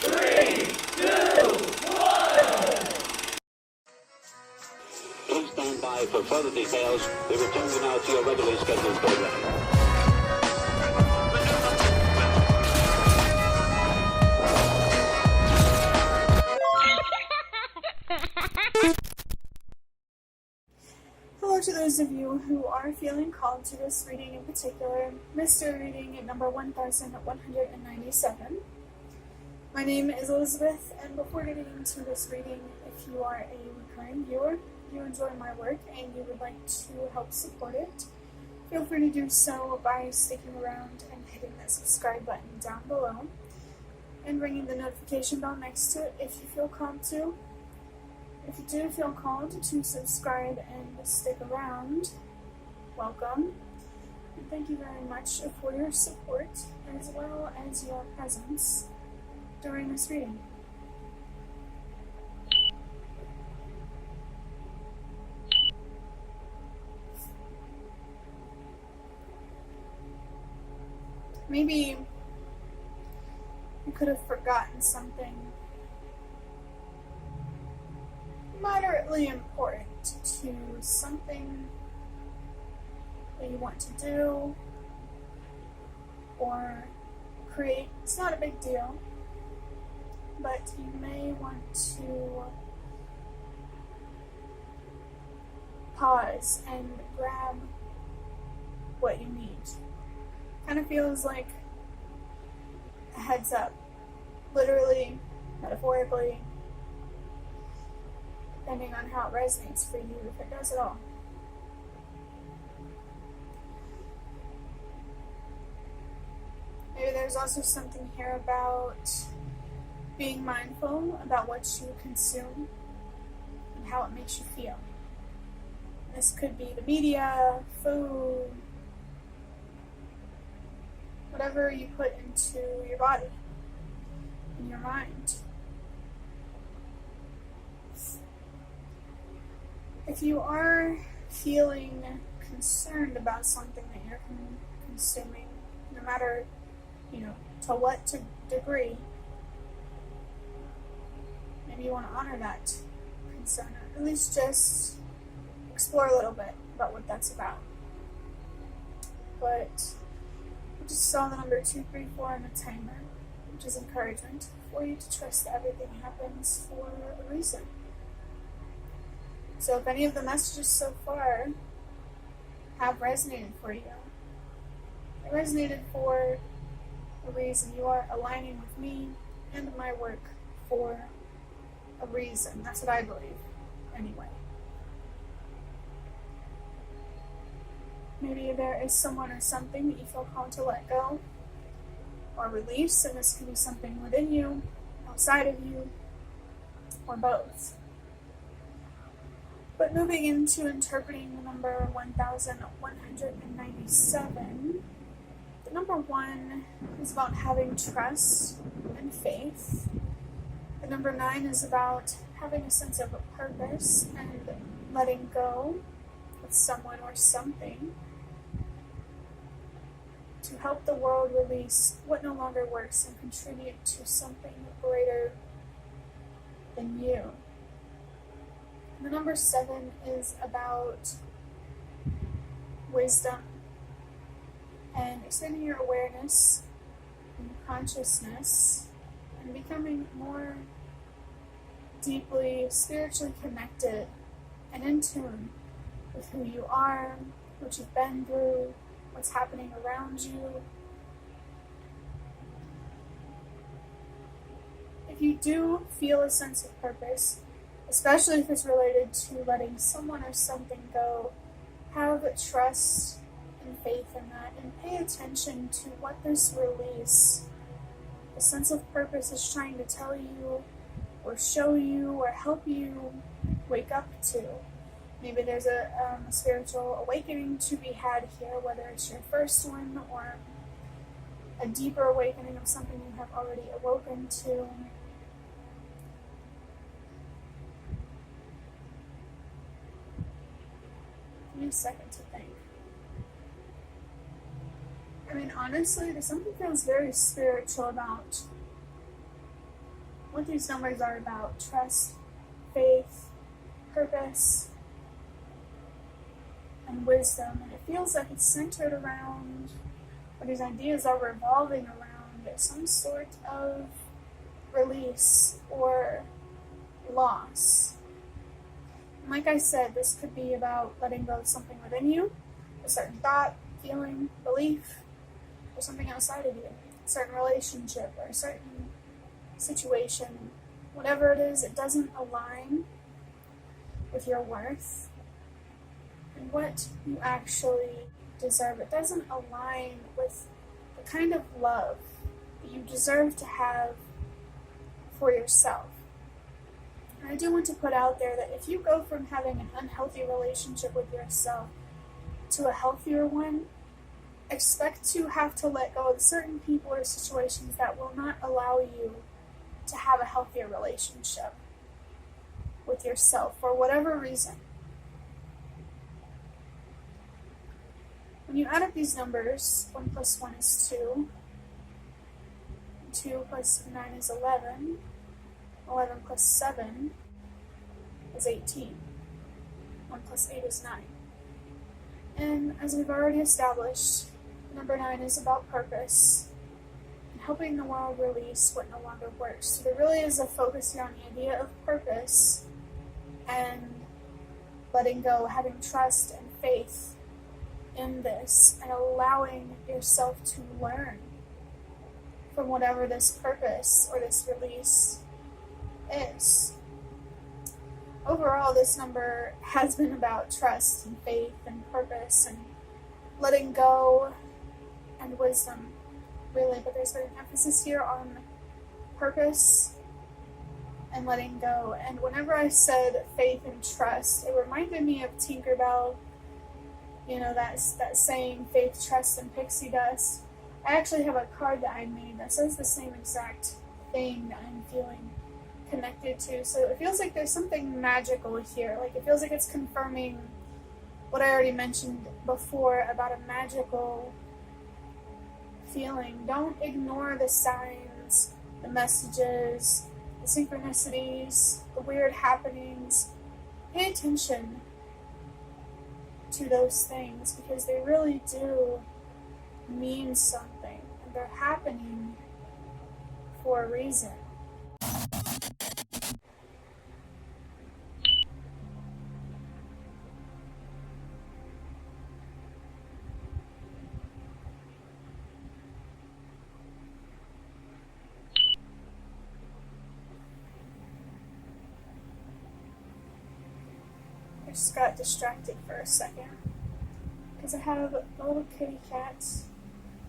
3, 2, 1. Please stand by for further details. We return you now to your regularly scheduled program. Hello to those of you who are feeling called to this reading in particular, mystery reading at number 1197. My name is Elizabeth, and before getting into this reading, if you are a recurring viewer, you enjoy my work, and you would like to help support it, feel free to do so by sticking around and hitting that subscribe button down below, and ringing the notification bell next to it if you feel called to. If you do feel called to subscribe and stick around, welcome, and thank you very much for your support as well as your presence during this reading. Maybe you could have forgotten something moderately important to something that you want to do or create. It's not a big deal, but you may want to pause and grab what you need. Kind of feels like a heads up, literally, metaphorically, depending on how it resonates for you, if it does at all. Maybe there's also something here about being mindful about what you consume and how it makes you feel. This could be the media, food, whatever you put into your body and your mind. If you are feeling concerned about something that you're consuming, no matter, to what degree, maybe you want to honor that concern, or at least just explore a little bit about what that's about. But I just saw the number 234 on the timer, which is encouragement for you to trust that everything happens for a reason. So if any of the messages so far have resonated for you, they resonated for a reason. You are aligning with me and my work for a reason. That's what I believe, anyway. Maybe there is someone or something that you feel called to let go or release, and this can be something within you, outside of you, or both. But moving into interpreting the number 1197, the number 1 is about having trust and faith. The number 9 is about having a sense of a purpose and letting go of someone or something to help the world release what no longer works and contribute to something greater than you. The number 7 is about wisdom and expanding your awareness and consciousness and becoming more deeply spiritually connected and in tune with who you are, what you've been through, what's happening around you. If you do feel a sense of purpose, especially if it's related to letting someone or something go, have trust and faith in that, and pay attention to what this release, a sense of purpose, is trying to tell you or show you or help you wake up to. Maybe there's a spiritual awakening to be had here, whether it's your first one or a deeper awakening of something you have already awoken to. Give me a second to think. I mean, honestly, there's something that feels very spiritual about what these numbers are about: trust, faith, purpose, and wisdom. And it feels like it's centered around, or these ideas are revolving around some sort of release or loss. And like I said, this could be about letting go of something within you, a certain thought, feeling, belief, or something outside of you, a certain relationship or a certain situation. Whatever it is, it doesn't align with your worth and what you actually deserve. It doesn't align with the kind of love that you deserve to have for yourself. And I do want to put out there that if you go from having an unhealthy relationship with yourself to a healthier one, expect to have to let go of certain people or situations that will not allow you to have a healthier relationship with yourself for whatever reason. When you add up these numbers, 1 plus 1 is 2, 2 plus 9 is 11, 11 plus 7 is 18, 1 plus 8 is 9. And as we've already established, number 9 is about purpose and helping the world release what no longer works. So there really is a focus here on the idea of purpose and letting go, having trust and faith in this, and allowing yourself to learn from whatever this purpose or this release is. Overall, this number has been about trust and faith and purpose and letting go and wisdom, really, but there's been an emphasis here on purpose and letting go. And whenever I said faith and trust, it reminded me of Tinkerbell, you know, that saying, faith, trust, and pixie dust. I actually have a card that I made that says the same exact thing that I'm feeling connected to. So it feels like there's something magical here. Like, it feels like it's confirming what I already mentioned before about a magical feeling. Don't ignore the signs, the messages, the synchronicities, the weird happenings. Pay attention to those things, because they really do mean something, and they're happening for a reason. I just got distracted for a second because I have a little kitty cat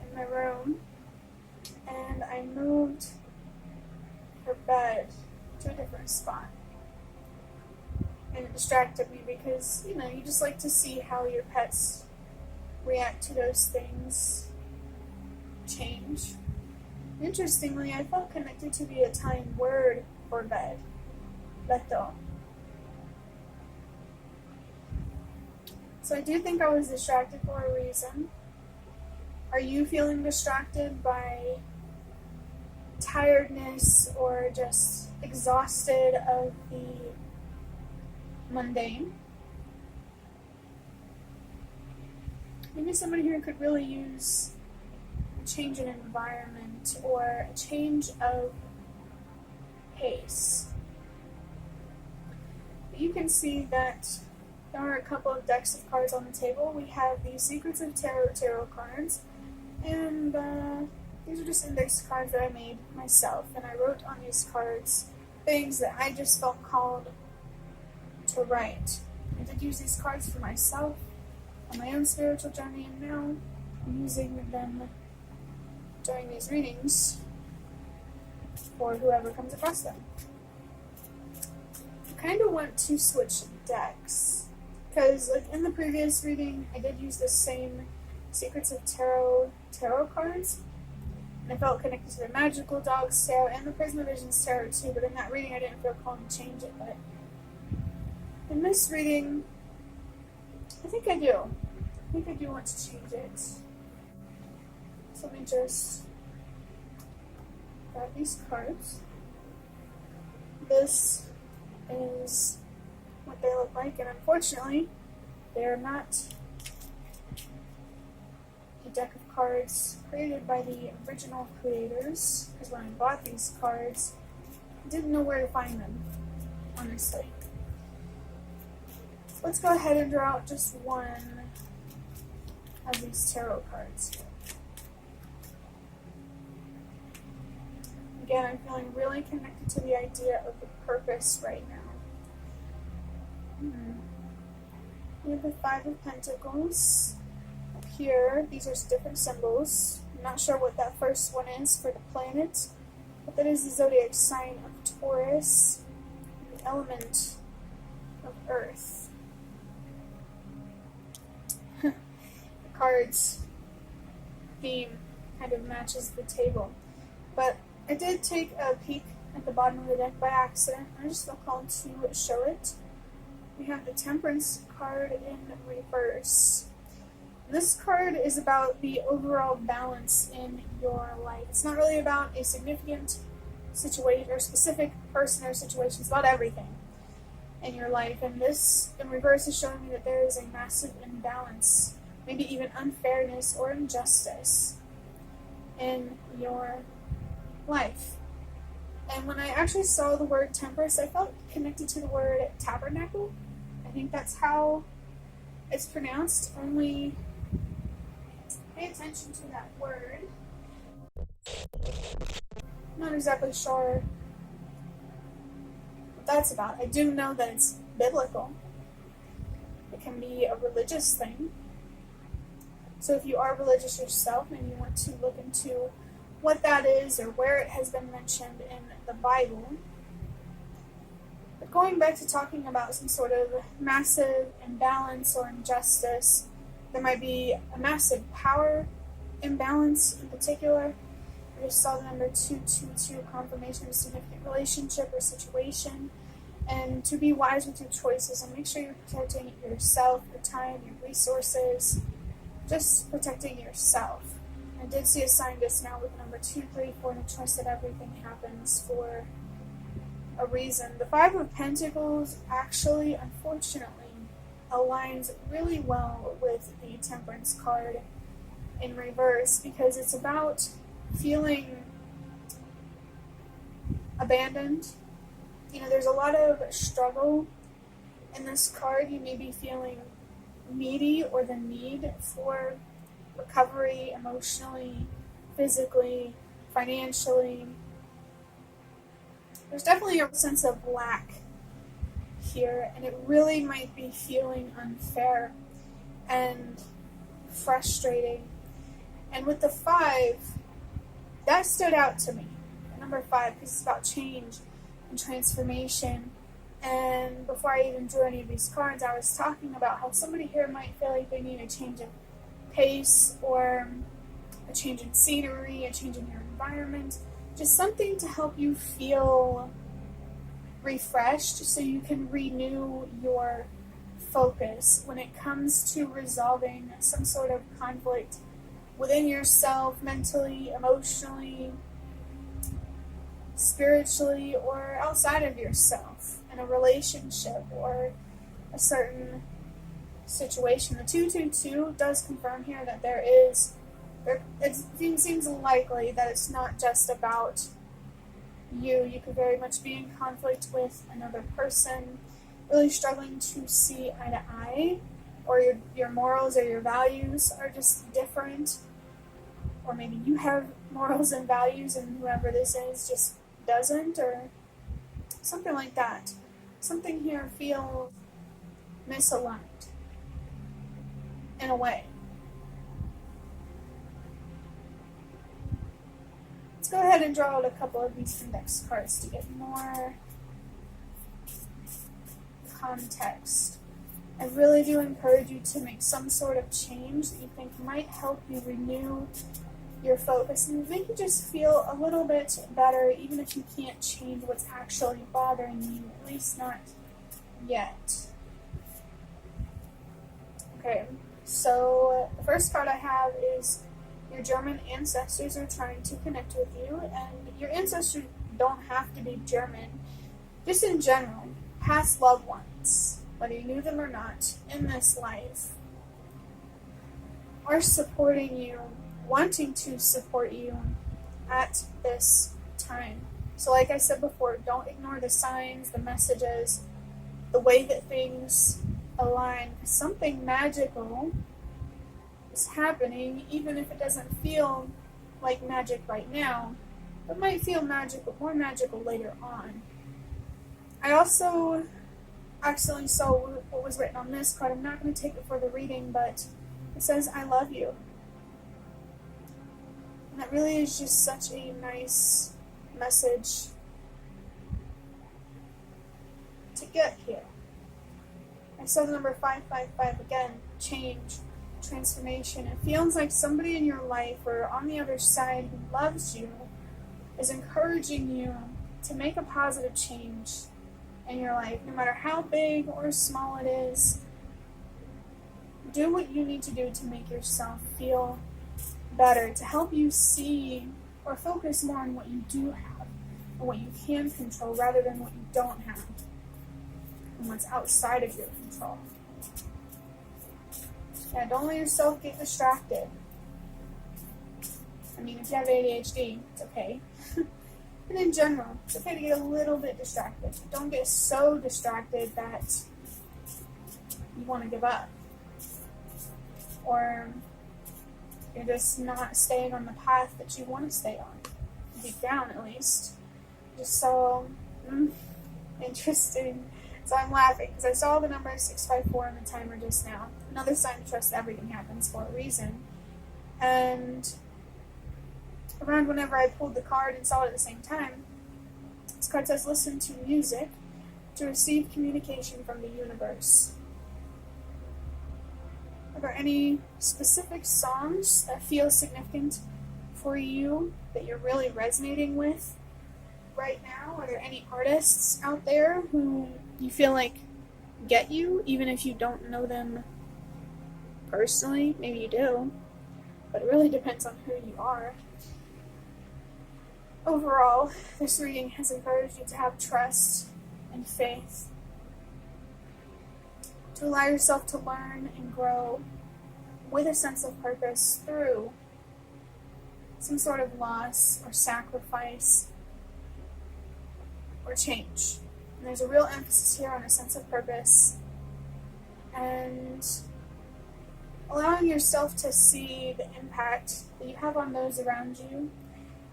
in my room, and I moved her bed to a different spot, and it distracted me because, you know, you just like to see how your pets react to those things change. Interestingly, I felt connected to the Italian word for bed, letto. So I do think I was distracted for a reason. Are you feeling distracted by tiredness or just exhausted of the mundane? Maybe somebody here could really use a change in environment or a change of pace. You can see that there are a couple of decks of cards on the table. We have the Secrets of Tarot cards, and these are just index cards that I made myself, and I wrote on these cards things that I just felt called to write. I did use these cards for myself on my own spiritual journey, and now I'm using them during these readings for whoever comes across them. I kind of want to switch decks, because like in the previous reading, I did use the same Secrets of Tarot cards, and I felt connected to the Magical Dogs Tarot and the Prisma Visions Tarot too, but in that reading I didn't feel called to change it. But in this reading, I think I do. I think I do want to change it. So let me just grab these cards. this is what they look like, and unfortunately, they're not a deck of cards created by the original creators, because when I bought these cards, I didn't know where to find them, honestly. Let's go ahead and draw out just one of these tarot cards. Again, I'm feeling really connected to the idea of the purpose right now. We have the Five of Pentacles. Up here, these are different symbols. I'm not sure what that first one is for the planet, but that is the zodiac sign of Taurus, the element of Earth. The card's theme kind of matches the table, but I did take a peek at the bottom of the deck by accident. I just felt called to show it. We have the Temperance card in reverse. This card is about the overall balance in your life. It's not really about a significant situation or specific person or situation. It's about everything in your life. And this in reverse is showing me that there is a massive imbalance, maybe even unfairness or injustice in your life. And when I actually saw the word temperance, I felt connected to the word tabernacle. I think that's how it's pronounced. Only pay attention to that word. I'm not exactly sure what that's about. I do know that it's biblical. It can be a religious thing. So if you are religious yourself, maybe you want to look into what that is or where it has been mentioned in the Bible. But going back to talking about some sort of massive imbalance or injustice, there might be a massive power imbalance in particular. I just saw the number 222, confirmation of a significant relationship or situation. And to be wise with your choices and make sure you're protecting yourself, your time, your resources, just protecting yourself. I did see a sign just now with number 234, and trust that everything happens for a reason. The Five of Pentacles actually, unfortunately, aligns really well with the Temperance card in reverse, because it's about feeling abandoned. You know, there's a lot of struggle in this card. You may be feeling needy or the need for recovery emotionally, physically, financially. There's definitely a sense of lack here, and it really might be feeling unfair and frustrating. And with the 5, that stood out to me. Number 5, because it's about change and transformation. And before I even drew any of these cards, I was talking about how somebody here might feel like they need a change of pace or a change in scenery, a change in your environment, just something to help you feel refreshed so you can renew your focus when it comes to resolving some sort of conflict within yourself, mentally, emotionally, spiritually, or outside of yourself, in a relationship or a certain situation. The 222 does confirm here that it seems likely that it's not just about you. You could very much be in conflict with another person, really struggling to see eye to eye, or your morals or your values are just different, or maybe you have morals and values and whoever this is just doesn't, or something like that. Something here feels misaligned in a way. Let's go ahead and draw out a couple of these index cards to get more context. I really do encourage you to make some sort of change that you think might help you renew your focus and make you just feel a little bit better, even if you can't change what's actually bothering you, at least not yet. Okay, so the first card I have is your German ancestors are trying to connect with you, and your ancestors don't have to be German. just in general, past loved ones, whether you knew them or not, in this life, are supporting you, wanting to support you at this time. So like I said before, don't ignore the signs, the messages, the way that things align. Something magical is happening, even if it doesn't feel like magic right now. It might feel magical, more magical later on. I also accidentally saw what was written on this card. I'm not going to take it for the reading, but it says, I love you. And that really is just such a nice message to get here. I saw the number 555 again, change, transformation. It feels like somebody in your life or on the other side who loves you is encouraging you to make a positive change in your life, no matter how big or small it is. Do what you need to do to make yourself feel better, to help you see or focus more on what you do have and what you can control rather than what you don't have and what's outside of your control. Yeah, don't let yourself get distracted. I mean, if you have ADHD, it's okay. But in general, it's okay to get a little bit distracted. Don't get so distracted that you want to give up. Or you're just not staying on the path that you want to stay on. Deep down, at least. Just so interesting. So I'm laughing because I saw the number 654 on the timer just now. Another sign to trust everything happens for a reason. And around whenever I pulled the card and saw it at the same time, this card says, listen to music to receive communication from the universe. Are there any specific songs that feel significant for you that you're really resonating with right now? Are there any artists out there who you feel like get you, even if you don't know them personally? Maybe you do, but it really depends on who you are. Overall, this reading has encouraged you to have trust and faith, to allow yourself to learn and grow with a sense of purpose through some sort of loss or sacrifice or change. And there's a real emphasis here on a sense of purpose and allowing yourself to see the impact that you have on those around you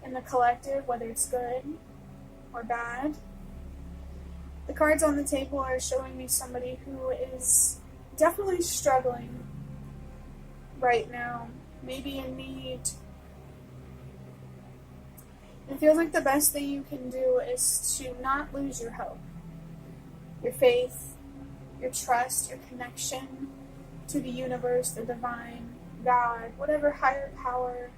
in the collective, whether it's good or bad. The cards on the table are showing me somebody who is definitely struggling right now, maybe in need. It feels like the best thing you can do is to not lose your hope, your faith, your trust, your connection to the universe, the divine, God, whatever higher power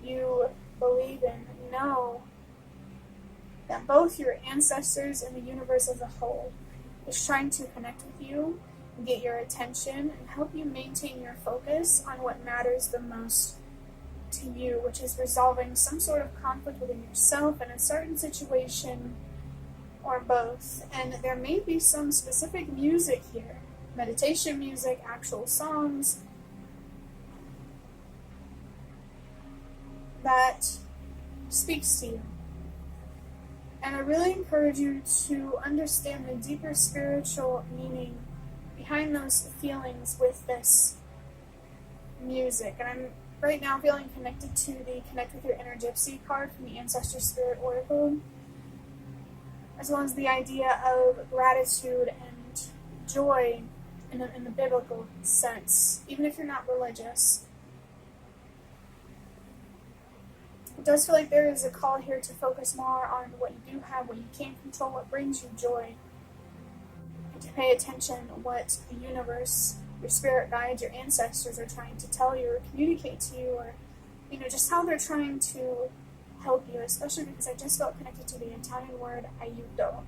you believe in. Know that both your ancestors and the universe as a whole is trying to connect with you, get your attention, and help you maintain your focus on what matters the most to you, which is resolving some sort of conflict within yourself in a certain situation or both. And there may be some specific music here, meditation music, actual songs, that speaks to you. And I really encourage you to understand the deeper spiritual meaning behind those feelings with this music. And I'm right now feeling connected to the Connect with Your Inner Gypsy card from the Ancestor Spirit Oracle, as well as the idea of gratitude and joy in the biblical sense, even if you're not religious. It does feel like there is a call here to focus more on what you do have, what you can control, what brings you joy, and to pay attention to what the universe, your spirit guides, your ancestors are trying to tell you or communicate to you, or just how they're trying to help you, especially because I just felt connected to the Italian word aiuto.